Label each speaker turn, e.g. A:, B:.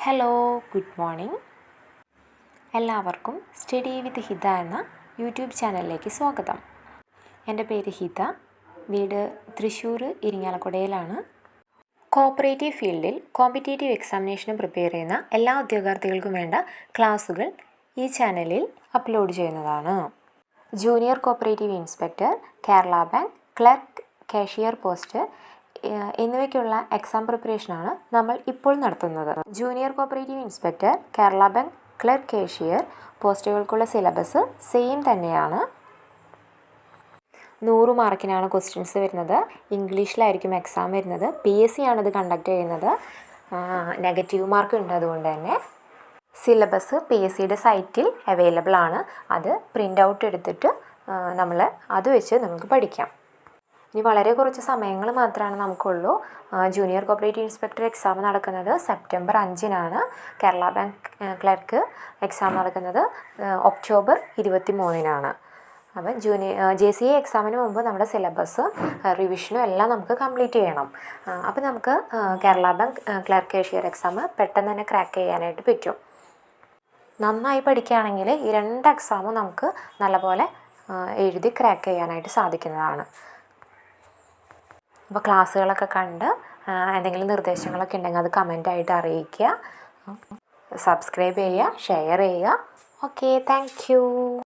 A: Hello, good morning. എല്ലാവർക്കും study with Hitha എന്ന YouTube ചാനലിലേക്ക് സ്വാഗതം. എൻ്റെ പേര് ഹിത, വീട് തൃശ്ശൂർ ഇരിങ്ങാലക്കുടയിലാണ്. കോപ്പറേറ്റീവ് ഫീൽഡിൽ കോമ്പറ്റേറ്റീവ് എക്സാമിനേഷന് പ്രിപ്പയർ ചെയ്യുന്ന എല്ലാ ഉദ്യോഗാർത്ഥികൾക്കും വേണ്ട ക്ലാസ്സുകൾ ഈ ചാനലിൽ അപ്ലോഡ് ചെയ്യുന്നതാണ്. Junior cooperative inspector, Kerala bank, clerk, cashier post എന്നിവയ്ക്കുള്ള എക്സാം പ്രിപ്പറേഷനാണ് നമ്മൾ ഇപ്പോൾ നടത്തുന്നത്. Junior cooperative inspector, Kerala bank, clerk, cashier പോസ്റ്റുകൾക്കുള്ള സിലബസ് സെയിം തന്നെയാണ്. 100 മാർക്കിനാണ് ക്വസ്റ്റ്യൻസ് വരുന്നത്. ഇംഗ്ലീഷിലായിരിക്കും എക്സാം വരുന്നത്. PSC ആണിത് കണ്ടക്ട് ചെയ്യുന്നത്. നെഗറ്റീവ് മാർക്ക് ഉണ്ട്. അതുകൊണ്ട് തന്നെ സിലബസ് PSCയുടെ സൈറ്റിൽ അവൈലബിൾ ആണ്. അത് പ്രിൻ്റ് ഔട്ട് എടുത്തിട്ട് അത് വെച്ച് നമുക്ക് പഠിക്കാം. ഇനി വളരെ കുറച്ച് സമയങ്ങൾ മാത്രമാണ് നമുക്കുള്ളൂ. ജൂനിയർ കോപ്പറേറ്റീവ് ഇൻസ്പെക്ടർ എക്സാം നടക്കുന്നത് സെപ്റ്റംബർ 5-നാണ്. കേരള ബാങ്ക് ക്ലർക്ക് എക്സാം നടക്കുന്നത് ഒക്ടോബർ 23-നാണ്. അപ്പം JCA എക്സാമിന് മുമ്പ് നമ്മുടെ സിലബസും റിവിഷനും എല്ലാം നമുക്ക് കംപ്ലീറ്റ് ചെയ്യണം. അപ്പം നമുക്ക് Kerala bank clerk cashier exam പെട്ടെന്ന് തന്നെ ക്രാക്ക് ചെയ്യാനായിട്ട് പറ്റും. നന്നായി പഠിക്കുകയാണെങ്കിൽ ഈ 2 എക്സാമും നമുക്ക് നല്ലപോലെ എഴുതി ക്രാക്ക് ചെയ്യാനായിട്ട് സാധിക്കുന്നതാണ്. അപ്പോൾ ക്ലാസ്സുകളൊക്കെ കണ്ട് എന്തെങ്കിലും നിർദ്ദേശങ്ങളൊക്കെ ഉണ്ടെങ്കിൽ അത് കമൻ്റായിട്ട് അറിയിക്കുക. സബ്സ്ക്രൈബ് ചെയ്യുക, ഷെയർ ചെയ്യുക. Okay, thank you.